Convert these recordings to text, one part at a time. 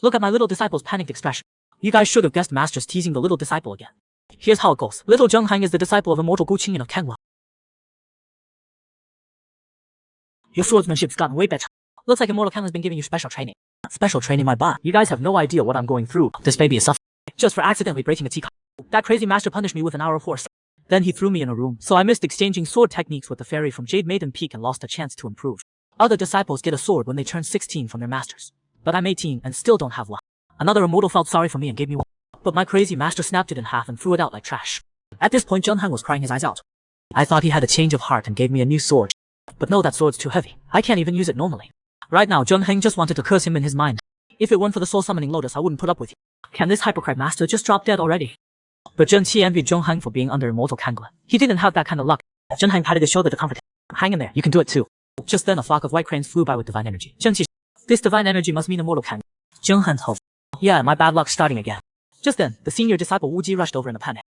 Look at my little disciple's panicked expression. You guys should have guessed Master's teasing the little disciple again. Here's how it goes. Little Zhenghang is the disciple of immortal Gu Qingyan of Kangla. Your swordsmanship's gotten way better. Looks like immortal Kangla's been giving you special training. Special training, my butt. You guys have no idea what I'm going through. This baby is suffering. Just for accidentally breaking a teacup. That crazy master punished me with an hour of horse. Then he threw me in a room, so I missed exchanging sword techniques with the fairy from Jade Maiden Peak and lost a chance to improve. Other disciples get a sword when they turn 16 from their masters. But I'm 18 and still don't have one. Another immortal felt sorry for me and gave me one. But my crazy master snapped it in half and threw it out like trash. At this point, Zhenghang was crying his eyes out. I thought he had a change of heart and gave me a new sword. But no, that sword's too heavy. I can't even use it normally. Right now, Zhenghang just wanted to curse him in his mind. If it weren't for the soul summoning lotus, I wouldn't put up with you. Can this hypocrite master just drop dead already? But Zhen Qi envied Zhenghang for being under immortal Kangla. He didn't have that kind of luck. Zhenghang patted his shoulder to comfort him. Hang in there, you can do it too. Just then a flock of white cranes flew by with divine energy. Zhen Qi, this divine energy must mean immortal Kangla. Zhenghang hoped. Yeah, my bad luck's starting again. Just then, the senior disciple Wu Ji rushed over in a panic.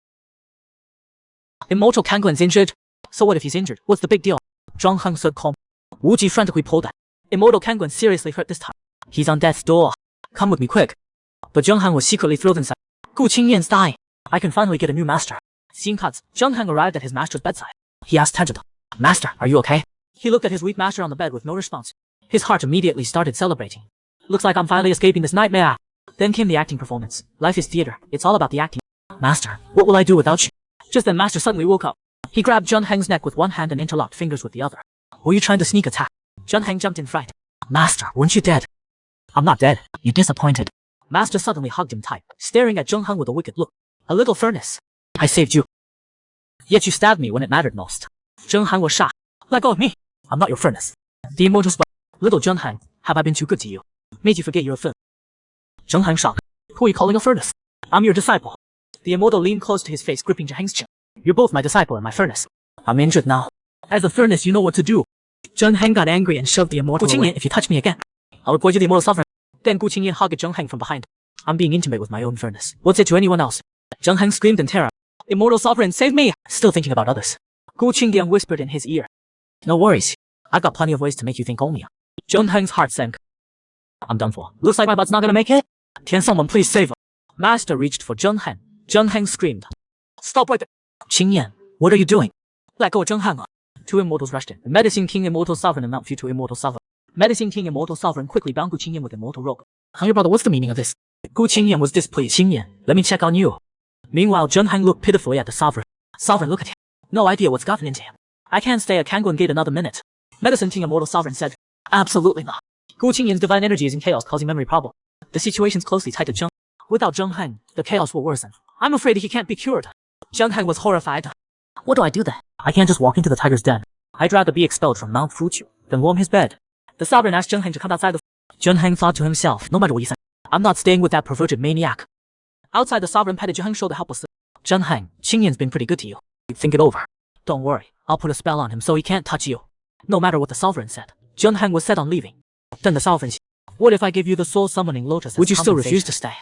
Immortal Kanglan's injured? So what if he's injured? What's the big deal? Zhenghang said calm. Wu Ji frantically pulled at. Immortal Kanglan seriously hurt this time. He's on death's door. Come with me quick. But Zhenghang was secretly thrilled inside. Gu Qingyan's dying. I can finally get a new master. Scene cuts. Zhenghang arrived at his master's bedside. He asked tentatively, Master, are you okay? He looked at his weak master on the bed with no response. His heart immediately started celebrating. Looks like I'm finally escaping this nightmare. Then came the acting performance. Life is theater. It's all about the acting. Master, what will I do without you? Just then Master suddenly woke up. He grabbed Zhenghang's neck with one hand and interlocked fingers with the other. Were you trying to sneak attack? Zhenghang jumped in fright. Master, weren't you dead? I'm not dead. You're disappointed. Master suddenly hugged him tight, staring at Zhenghang with a wicked look. A little furnace. I saved you. Yet you stabbed me when it mattered most. Zhenghang was shocked. Let go of me. I'm not your furnace. The immortal spell. Little Zhenghang, have I been too good to you? Made you forget you're a furnace? Zhenghang shocked. Who are you calling a furnace? I'm your disciple. The immortal leaned close to his face, gripping Zhenghang's chin. You're both my disciple and my furnace. I'm injured now. As a furnace, you know what to do. Zhenghang got angry and shoved the immortal away. Gu Qingyan, if you touch me again, I'll report you the immortal sovereign. Then Gu Qingyan hugged Zhenghang from behind. I'm being intimate with my own furnace. What's it to anyone else? Zhenghang screamed in terror. Immortal sovereign, save me! Still thinking about others. Gu Qingyan whispered in his ear. No worries. I've got plenty of ways to make you think only. Zhenghang's heart sank. I'm done for. Looks like my butt's not gonna make it. Can someone please save her? Master reached for Zhenghang. Zhenghang screamed. Stop right there. Qingyan, what are you doing? Let go of Zhenghang. Two immortals rushed in. The Medicine King Immortal Sovereign and Mount Future Immortal Sovereign. Medicine King Immortal Sovereign quickly bound Gu Qingyan with immortal rope. Your brother, what's the meaning of this? Gu Qingyan was displeased. Qingyan, let me check on you. Meanwhile, Zhenghang looked pitifully at the Sovereign. Sovereign, look at him. No idea what's gotten into him. I can't stay at Kanglan Gate another minute. Medicine King Immortal Sovereign said. Absolutely not. Gu Qingyan's divine energy is in chaos, causing memory problem. The situation's closely tied to Zheng. Without Zhenghang, the chaos will worsen. I'm afraid he can't be cured. Zhenghang was horrified. What do I do then? I can't just walk into the tiger's den. I'd rather be expelled from Mount Fuchu than warm his bed. The Sovereign asked Zhenghang to come outside the... Zhenghang thought to himself, no matter what you say, I'm not staying with that perverted maniac. Outside, the Sovereign patted Zhenghang's shoulder helplessly. Zhenghang, Qingyan's been pretty good to you. Think it over. Don't worry, I'll put a spell on him so he can't touch you. No matter what the Sovereign said, Zhenghang was set on leaving. Then the Sovereign said, what if I give you the soul summoning lotus? Would you still refuse to stay?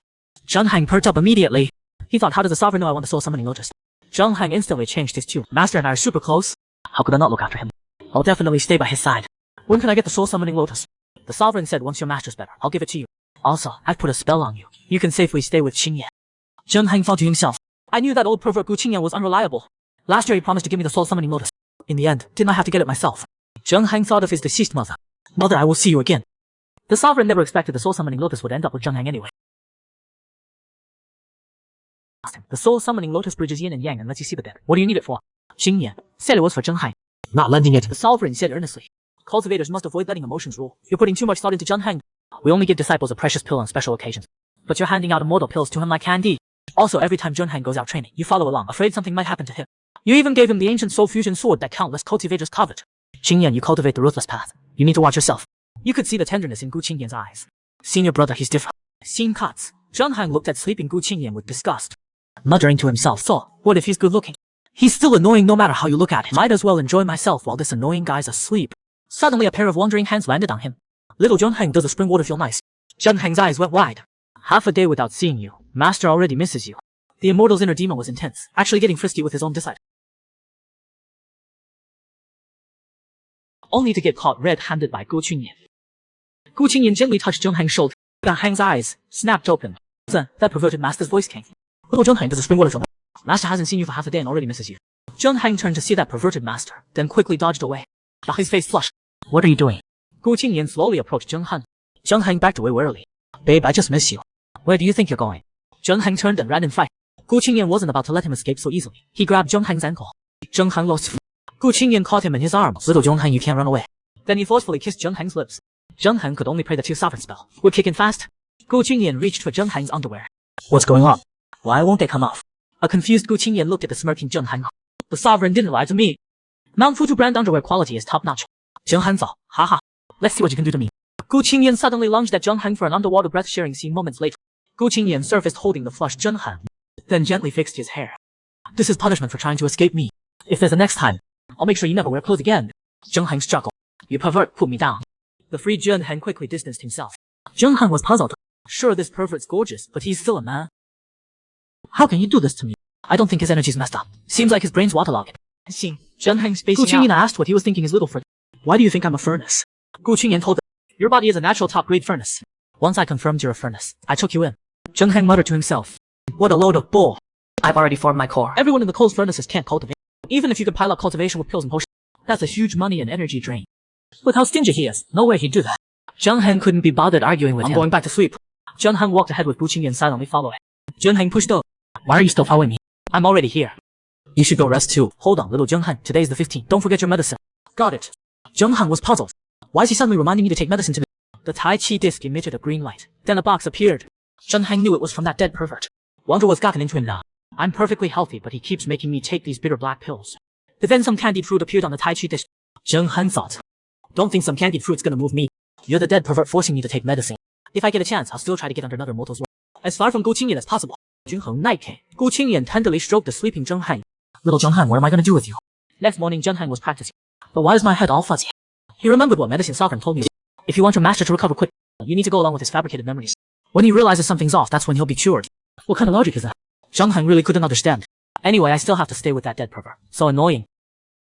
Zhenghang perked up immediately. He thought, how does the Sovereign know I want the soul summoning lotus? Zhenghang instantly changed his tune. Master and I are super close. How could I not look after him? I'll definitely stay by his side. When can I get the soul summoning lotus? The Sovereign said once your master's better, I'll give it to you. Also, I've put a spell on you. You can safely stay with Qingyan. Zhenghang thought to himself. I knew that old pervert Gu Qingyan was unreliable. Last year he promised to give me the soul summoning lotus. In the end, didn't I have to get it myself? Zhenghang thought of his deceased mother. Mother, I will see you again. The Sovereign never expected the soul summoning lotus would end up with Zhenghang anyway. The soul summoning lotus bridges yin and yang and lets you see the dead. What do you need it for? Qingyan said it was for Zhenghang. Not lending it. The Sovereign said earnestly. Cultivators must avoid letting emotions rule. You're putting too much thought into Zhenghang. We only give disciples a precious pill on special occasions. But you're handing out immortal pills to him like candy. Also, every time Zhenghang goes out training, you follow along, afraid something might happen to him. You even gave him the ancient soul fusion sword that countless cultivators covet. Qingyan, you cultivate the ruthless path. You need to watch yourself. You could see the tenderness in Gu Qingyan's eyes. Senior brother, he's different. Scene cuts. Zhenghang looked at sleeping Gu Qingyan with disgust. Muttering to himself, so, what if he's good looking? He's still annoying no matter how you look at him. Might as well enjoy myself while this annoying guy's asleep. Suddenly a pair of wandering hands landed on him. Little Zhenghang, does the spring water feel nice? Zhenghang's eyes went wide. Half a day without seeing you. Master already misses you. The immortal's inner demon was intense, actually getting frisky with his own disciple. Only to get caught red-handed by Gu Qingyan. Gu Qingyan gently touched Zhenghang's shoulder. Zhang Hang's eyes snapped open. Then that perverted master's voice came. Little Zhang Hang does a spring water. Master hasn't seen you for half a day and already misses you. Zhang Hang turned to see that perverted master, then quickly dodged away. His face flushed. What are you doing? Gu Qingyan slowly approached Zhang Han. Zhang Hang backed away warily. Babe, I just miss you. Where do you think you're going? Zhang Hang turned and ran in flight. Gu Qingyan wasn't about to let him escape so easily. He grabbed Zhang Hang's ankle. Zhang Han lost. Gu Qingyan caught him in his arms. Little Zhang Han, you can't run away. Then he forcefully kissed Zhang Hang's lips. Zhang Han could only pray the two sovereign spell would kick in fast. Gu Qingyan reached for Zhang Hang's underwear. What's going on? Why won't they come off? A confused Gu Qingyan looked at the smirking Zhang Han. The sovereign didn't lie to me. Mount Futu brand underwear quality is top-notch. Zhang Han thought, haha. Let's see what you can do to me. Gu Qingyan suddenly lunged at Zhang Han for an underwater breath-sharing scene moments later. Gu Qingyan surfaced holding the flushed Zhang Han, then gently fixed his hair. This is punishment for trying to escape me. If there's a next time, I'll make sure you never wear clothes again. Zhang Han struggled. You pervert, put me down. The freed Zhang Han quickly distanced himself. Zhang Han was puzzled. Sure, this pervert's gorgeous, but he's still a man. How can you do this to me? I don't think his energy's messed up. Seems like his brain's waterlogged. Seeing Zhang Han's facing Gu Qingyan asked what he was thinking his little friend. Why do you think I'm a furnace? Gu Qingyan told him, your body is a natural top-grade furnace. Once I confirmed you're a furnace, I took you in. Zhang Han muttered to himself. What a load of bull. I've already formed my core. Everyone in the coal's furnaces can't cultivate. Even if you could pile up cultivation with pills and potions, that's a huge money and energy drain. With how stingy he is, no way he'd do that. Zhang Han couldn't be bothered arguing with him. I'm going back to sleep. Zhang Han walked ahead with Gu Qingyan silently following. Zhang Han pushed up. Why are you still following me? I'm already here. You should go rest too. Hold on, little Zhang Han. Today's the 15th. Don't forget your medicine. Got it. Zhang Han was puzzled. Why is he suddenly reminding me to take medicine today? The Tai Chi disc emitted a green light. Then a box appeared. Zhang Han knew it was from that dead pervert. Wonder what's gotten into him now. I'm perfectly healthy, but he keeps making me take these bitter black pills. Then some candied fruit appeared on the Tai Chi disc. Zhang Han thought. Don't think some candied fruit's gonna move me. You're the dead pervert forcing me to take medicine. If I get a chance, I'll still try to get under another mortal's roof. As far from Gu Qingyan as possible. Junheng night came. Gu Qingyan tenderly stroked the sleeping Zhang Han. Little Zhang Han, what am I gonna do with you? Next morning, Zhang Han was practicing. But why is my head all fuzzy? He remembered what medicine sovereign told me. If you want your master to recover quick, you need to go along with his fabricated memories. When he realizes something's off, that's when he'll be cured. What kind of logic is that? Zhang Han really couldn't understand. Anyway, I still have to stay with that dead pervert. So annoying.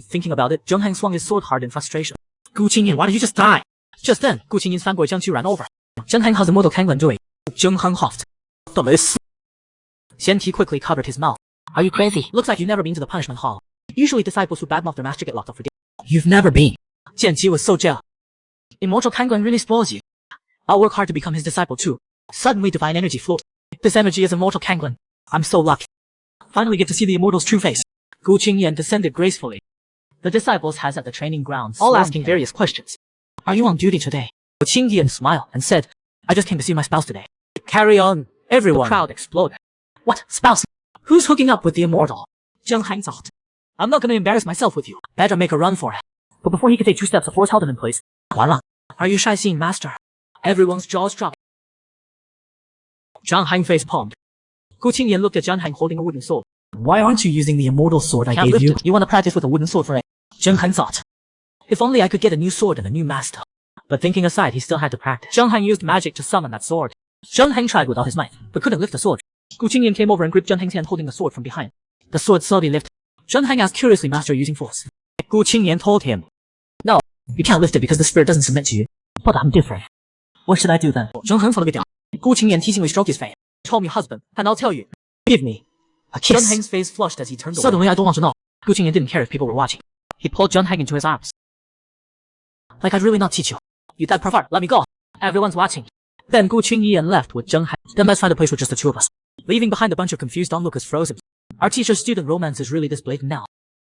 Thinking about it, Zhang Han swung his sword hard in frustration. Gu Qingyan, why don't you just die? Just then, Gu Qingyan's fanboy Jiang Qu ran over. Zhang Han, how's the mortal Kanglen doing? Zhang Han huffed. Xian Ti quickly covered his mouth. Are you crazy? Looks like you've never been to the punishment hall. Usually disciples who badmouth their master get locked up for days. You've never been. Jian Qi was so jealous. Immortal Kanglen really spoils you. I'll work hard to become his disciple too. Suddenly divine energy flowed. This energy is immortal Kanglen. I'm so lucky. Finally get to see the immortal's true face. Gu Qingyan descended gracefully. The disciples has at the training grounds, all asking various questions. Are you on duty today? Gu Qingyan smiled and said, I just came to see my spouse today. Carry on. Everyone. The crowd exploded. What? Spouse? Who's hooking up with the immortal? Zhang Han thought. I'm not gonna embarrass myself with you. Better make a run for it. But before he could take 2 steps, a force held him in place. Are you shy seeing master? Everyone's jaws dropped. Zhang Han face palmed. Gu Qingyan looked at Zhang Han holding a wooden sword. Why aren't you using the immortal sword I gave you? You want to practice with a wooden sword for it? Zhang Han thought. If only I could get a new sword and a new master. But thinking aside, he still had to practice. Zhang Han used magic to summon that sword. Zhang Han tried with all his might, but couldn't lift the sword. Gu Qingyan came over and gripped Zhang Han's hand holding the sword from behind. The sword slowly lifted. Zhang Han asked curiously, master using force. Gu Qingyan told him. No, you can't lift it because the spirit doesn't submit to you. But I'm different. What should I do then? Zhang Han followed it down. Gu Qingyan teasingly stroked his face. Call me husband, and I'll tell you. Give me a kiss. Zhang Han's face flushed as he turned away. Suddenly, I don't want to know. Gu Qingyan didn't care if people were watching. He pulled Zhang Han into his arms. Like I'd really not teach you. You dead pervert, let me go. Everyone's watching. Then Gu Qingyan left with Zhang Han. Then let's find a place with just the 2 of us. Leaving behind a bunch of confused onlookers frozen. Our teacher-student romance is really this blatant now.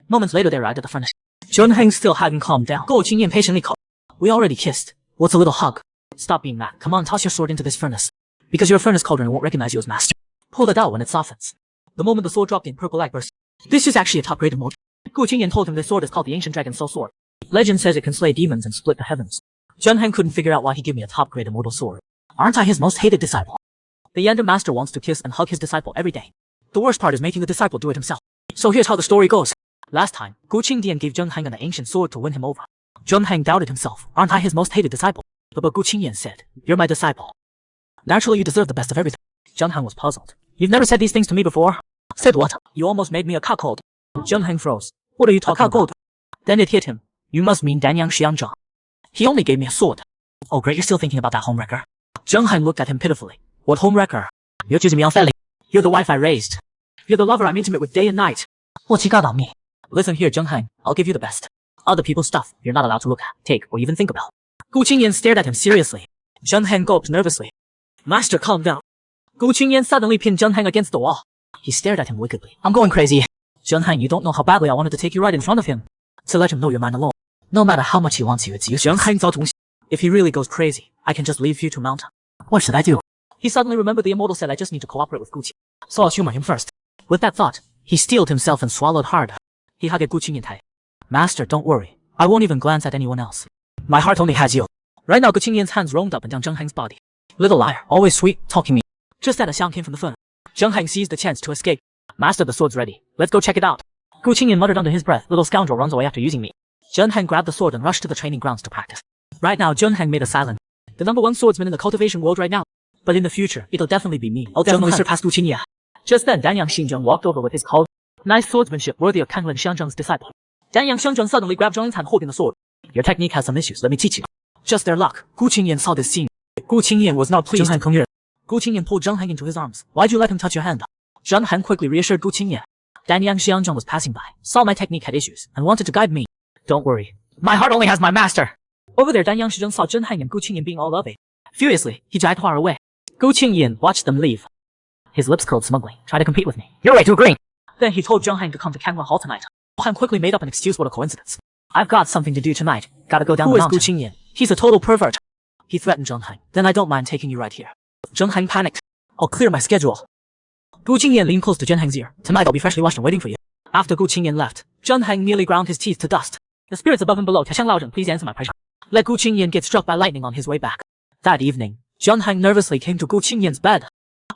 Moments later, they arrived at the furnace. Zhang Han still hadn't calmed down. Gu Qingyan patiently called. We already kissed. What's a little hug? Stop being mad. Come on, toss your sword into this furnace. Because you're a furnace cauldron and won't recognize you as master. Pull it out when it softens. The moment the sword dropped in, purple light burst. This is actually a top-grade immortal. Gu Qingyan told him this sword is called the Ancient Dragon Soul Sword. Legend says it can slay demons and split the heavens. Zhang Han couldn't figure out why he gave me a top-grade immortal sword. Aren't I his most hated disciple? The Yanda master wants to kiss and hug his disciple every day. The worst part is making the disciple do it himself. So here's how the story goes. Last time, Gu Qingyan gave Zhang Han an ancient sword to win him over. Zhang Han doubted himself. Aren't I his most hated disciple? But Gu Qingyan said, you're my disciple. Naturally, you deserve the best of everything. Zhang Han was puzzled. You've never said these things to me before. Said what? You almost made me a cuckold. Zhang Han froze. What are you talking about? Then it hit him. You must mean Danyang Xianzhang. He only gave me a sword. Oh great, you're still thinking about that homewrecker. Zheng Han looked at him pitifully. What home wrecker? You're accusing me unfairly. You're the wife I raised. You're the lover I'm intimate with day and night. What's he got on me? Listen here, Zheng Han, I'll give you the best. Other people's stuff you're not allowed to look at, take, or even think about. Gu Qingyan stared at him seriously. Zheng Han gulped nervously. Master, calm down. Gu Qingyan suddenly pinned Zheng Han against the wall. He stared at him wickedly. I'm going crazy. Zheng Han, you don't know how badly I wanted to take you right in front of him. To let him know you're mine alone. No matter how much he wants you, it's useless. Zheng Han thought, if he really goes crazy, I can just leave Future Mountain. What should I do? He suddenly remembered the immortal said I just need to cooperate with Gu Qingyan. So I'll humor him first. With that thought, he steeled himself and swallowed hard. He hugged Gu Qingyan tight. Master, don't worry. I won't even glance at anyone else. My heart only has you. Right now Gu Qingyan's hands roamed up and down Zheng Han's body. Little liar, always sweet, talking me. Just then a sound came from the phone. Zheng Han seized the chance to escape. Master, the sword's ready. Let's go check it out. Gu Qingyan muttered under his breath, little scoundrel runs away after using me. Zheng Han grabbed the sword and rushed to the training grounds to practice. Right now Zheng Han made a silent. The #1 swordsman in the cultivation world right now. But in the future, it'll definitely be me. I'll definitely surpass Gu Qingyan. Just then Danyang Xinzheng walked over with his cold, nice swordsmanship worthy of Kanglin Xianzheng's disciple. Danyang Xianzheng suddenly grabbed Zheng Han holding the sword. Your technique has some issues, let me teach you. Just their luck, Gu Qingyan saw this scene. Gu Qingyan was not pleased. Zheng Han, come here. Gu Qingyan pulled Zheng Han into his arms. Why'd you let him touch your hand? Zheng Han quickly reassured Gu Qingyan. Danyang Xianzheng was passing by, saw my technique had issues, and wanted to guide me. Don't worry. My heart only has my master. Over there Danyang Xianzheng saw Zheng Han and Gu Qingyan being all loving. Furiously, he dragged Hua away. Gu Qingyan watched them leave. His lips curled smugly. Try to compete with me. You're way too green. Then he told Zheng Han to come to Kangwon Hall tonight. Han quickly made up an excuse. What a coincidence. I've got something to do tonight. Gotta go down the mountain. Who is Gu Qingyan? He's a total pervert. He threatened Zheng Han. Then I don't mind taking you right here. Zheng Han panicked. I'll clear my schedule. Gu Qingyan leaned close to Zheng Han's ear. Tonight I'll be freshly washed and waiting for you. After Gu Qingyan left, Zheng Han nearly ground his teeth to dust. The spirits above and below, Tiaxiang Laozhen, please answer my pressure. Let Gu Qingyan get struck by lightning on his way back. That evening, Zheng Han nervously came to Gu Qingyan's bed.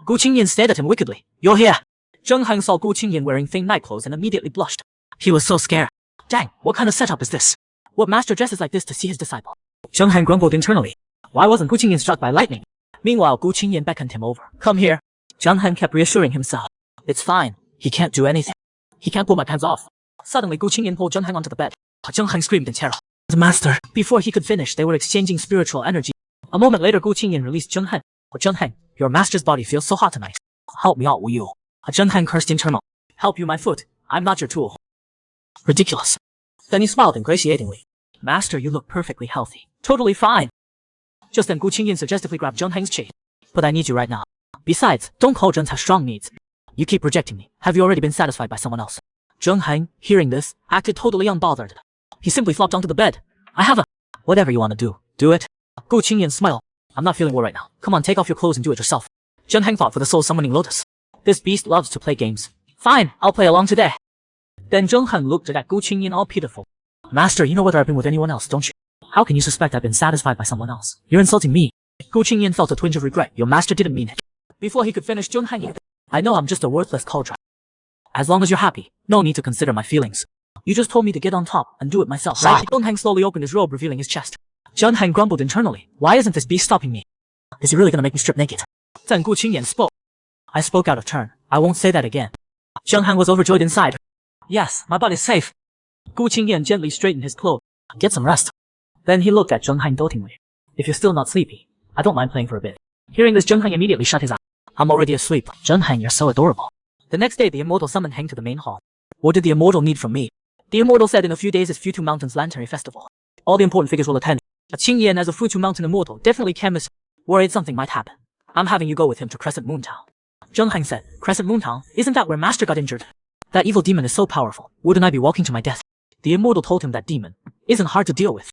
Gu Qingyan stared at him wickedly. You're here. Zheng Han saw Gu Qingyan wearing thin night clothes and immediately blushed. He was so scared. Dang, what kind of setup is this? What master dresses like this to see his disciple? Zheng Han grumbled internally. Why wasn't Gu Qingyan struck by lightning? Meanwhile, Gu Qingyan beckoned him over. Come here. Zheng Han kept reassuring himself. It's fine. He can't do anything. He can't pull my pants off. Suddenly, Gu Qingyan pulled Zheng Han onto the bed. Zheng Han screamed in terror. The master. Before he could finish, they were exchanging spiritual energy. A moment later, Gu Qingyan released Zheng Han. Zheng Han, your master's body feels so hot tonight. Help me out, will you? Zheng Han cursed internal. Help you, my foot. I'm not your tool. Ridiculous. Then he smiled ingratiatingly. Master, you look perfectly healthy. Totally fine. Just then Gu Qingyan suggestively grabbed Zheng Han's chain. But I need you right now. Besides, don't call Zheng has strong needs. You keep rejecting me. Have you already been satisfied by someone else? Zheng Han, hearing this, acted totally unbothered. He simply flopped onto the bed. I have a... Whatever you want to do, do it. Gu Qingyan smiled. I'm not feeling well right now. Come on, take off your clothes and do it yourself. Zheng Han thought for the soul summoning lotus. This beast loves to play games. Fine, I'll play along today. Then Zheng Han looked at Gu Qingyan all pitiful. Master, you know whether I've been with anyone else, don't you? How can you suspect I've been satisfied by someone else? You're insulting me. Gu Qingyan felt a twinge of regret. Your master didn't mean it. Before he could finish, Zheng Han yelled, I know I'm just a worthless cauldron. As long as you're happy, no need to consider my feelings. You just told me to get on top and do it myself, right? Zheng Han slowly opened his robe, revealing his chest. Zheng Han grumbled internally. Why isn't this beast stopping me? Is he really gonna make me strip naked? Then Gu Qingyan spoke. I spoke out of turn. I won't say that again. Zheng Han was overjoyed inside. Yes, my body's safe. Gu Qingyan gently straightened his clothes. Get some rest. Then he looked at Zheng Han dotingly. If you're still not sleepy, I don't mind playing for a bit. Hearing this, Zheng Han immediately shut his eyes. I'm already asleep. Zheng Han, you're so adorable. The next day, the Immortal summoned Hang to the main hall. What did the Immortal need from me? The Immortal said in a few days is Futu Mountain's Lantern Festival. All the important figures will attend. Qingyan as a Futu Mountain Immortal definitely can't miss. Worried something might happen. I'm having you go with him to Crescent Moon Town. Zheng Han said, Crescent Moon Town? Isn't that where Master got injured? That evil demon is so powerful. Wouldn't I be walking to my death? The Immortal told him that demon isn't hard to deal with.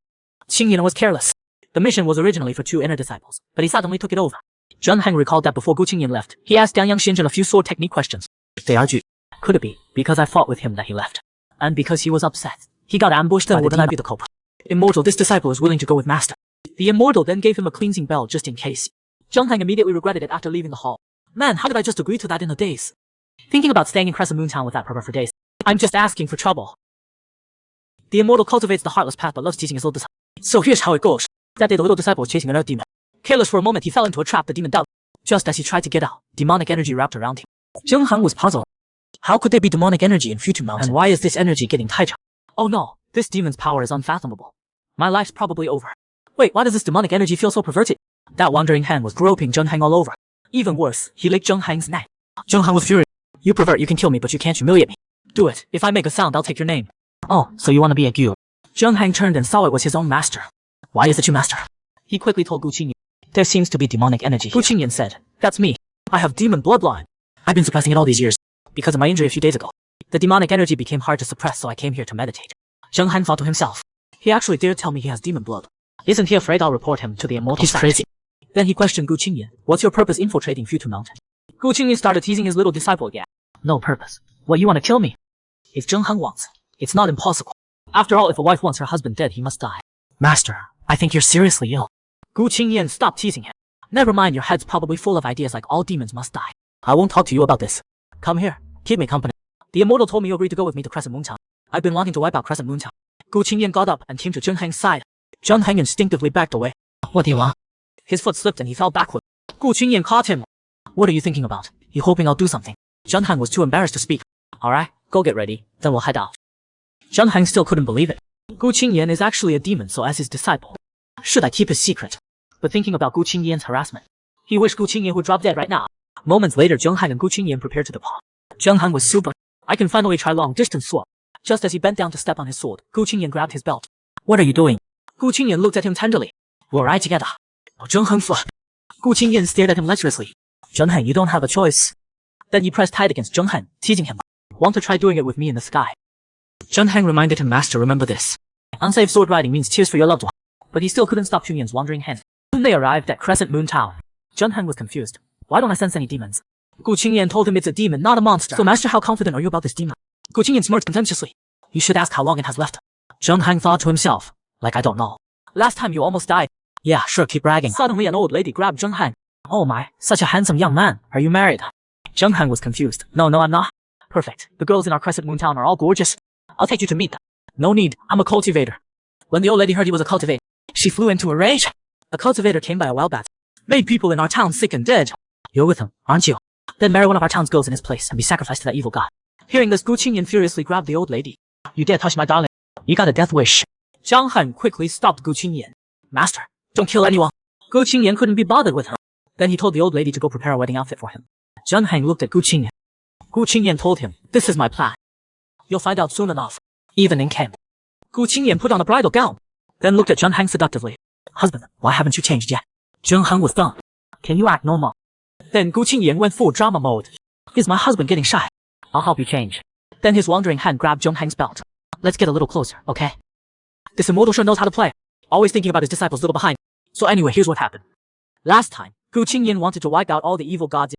Qingyan was careless. The mission was originally for 2 inner disciples, but he suddenly took it over. Zheng Han recalled that before Gu Qingyan left, he asked Danyang Xinzhen a few sword technique questions. They argued. Could it be because I fought with him that he left? And because he was upset, he got ambushed, then wouldn't I be the culprit? Immortal, this disciple is willing to go with Master. The Immortal then gave him a cleansing bell just in case. Zheng Han immediately regretted it after leaving the hall. Man, how did I just agree to that in a daze? Thinking about staying in Crescent Moon Town with that pervert for days. I'm just asking for trouble. The Immortal cultivates the heartless path but loves teasing his little disciple. So here's how it goes. That day the little disciple was chasing an earth demon. Careless for a moment, he fell into a trap the demon dug. Just as he tried to get out, demonic energy wrapped around him. Zheng Han was puzzled. How could there be demonic energy in Futu Mountain? And why is this energy getting tighter? Oh no, this demon's power is unfathomable. My life's probably over. Wait, why does this demonic energy feel so perverted? That wandering hand was groping Zheng Han all over. Even worse, he licked Zheng Han's neck. Zheng Han was furious. You pervert, you can kill me, but you can't humiliate me. Do it. If I make a sound, I'll take your name. Oh, so you want to be a Gyu? Zheng Han turned and saw it was his own master. Why is it you, master? He quickly told Gu Qingyan. There seems to be demonic energy here. Gu Qingyan said, that's me. I have demon bloodline. I've been suppressing it all these years. Because of my injury a few days ago. The demonic energy became hard to suppress, so I came here to meditate. Zheng Han thought to himself. He actually dared tell me he has demon blood. Isn't he afraid I'll report him to the immortal? He's crazy. Then he questioned Gu Qingyan. What's your purpose infiltrating Futu Mountain? Gu Qingyan started teasing his little disciple again. No purpose. What, you want to kill me? If Zheng Han wants, it's not impossible. After all, if a wife wants her husband dead, he must die. Master, I think you're seriously ill. Gu Qingyan stopped teasing him. Never mind, your head's probably full of ideas like all demons must die. I won't talk to you about this. Come here, keep me company. The immortal told me you agreed to go with me to Crescent Moon Town. I've been wanting to wipe out Crescent Moon Town. Gu Qingyan got up and came to Zheng Han's side. Zheng Han instinctively backed away. What do you want? His foot slipped and he fell backward. Gu Qingyan caught him. What are you thinking about? You hoping I'll do something? Zheng Han was too embarrassed to speak. Alright, go get ready, then we'll head out. Zheng Han still couldn't believe it. Gu Qingyan is actually a demon, so as his disciple, should I keep his secret? But thinking about Gu Qingyan's harassment, he wished Gu Qingyan would drop dead right now. Moments later, Zheng Han and Gu Qingyan prepared to depart. Zheng Han was super. I can finally try long-distance sword. Just as he bent down to step on his sword, Gu Qingyan grabbed his belt. What are you doing? Gu Qingyan looked at him tenderly. We'll ride together. Zheng Han fled. Gu Qingyan stared at him lecherously. Zheng Han, you don't have a choice. Then he pressed tight against Zheng Han, teasing him. Want to try doing it with me in the sky? Zheng Han reminded him, Master, remember this. Unsafe sword riding means tears for your loved one. But he still couldn't stop Qingyan's wandering hand. Soon they arrived at Crescent Moon Town. Zheng Han was confused. Why don't I sense any demons? Gu Qingyan told him it's a demon, not a monster. So Master, how confident are you about this demon? Gu Qingyan smirked contemptuously. You should ask how long it has left. Zheng Han thought to himself. Like I don't know. Last time you almost died. Yeah, sure, keep bragging. Suddenly an old lady grabbed Zheng Han. Oh my, such a handsome young man. Are you married? Zheng Han was confused. No, I'm not. Perfect. The girls in our Crescent Moon Town are all gorgeous. I'll take you to meet them. No need, I'm a cultivator. When the old lady heard he was a cultivator, she flew into a rage. A cultivator came by a wild bat. Made people in our town sick and dead. You're with him, aren't you? Then marry one of our town's girls in his place and be sacrificed to that evil god. Hearing this, Gu Qingyan furiously grabbed the old lady. You dare touch my darling. You got a death wish. Zhang Han quickly stopped Gu Qingyan. Master, don't kill anyone. Gu Qingyan couldn't be bothered with her. Then he told the old lady to go prepare a wedding outfit for him. Zheng Han looked at Gu Qingyan. Gu Qingyan told him, this is my plan. You'll find out soon enough. Evening came. Gu Qingyan put on a bridal gown. Then looked at Zheng Han seductively. Husband, why haven't you changed yet? Zheng Han was done. Can you act normal? Then Gu Qingyan went full drama mode. Is my husband getting shy? I'll help you change. Then his wandering hand grabbed Zheng Han's belt. Let's get a little closer, okay? This immortal sure knows how to play. Always thinking about his disciples little behind. So anyway, here's what happened. Last time, Gu Qingyan wanted to wipe out all the evil gods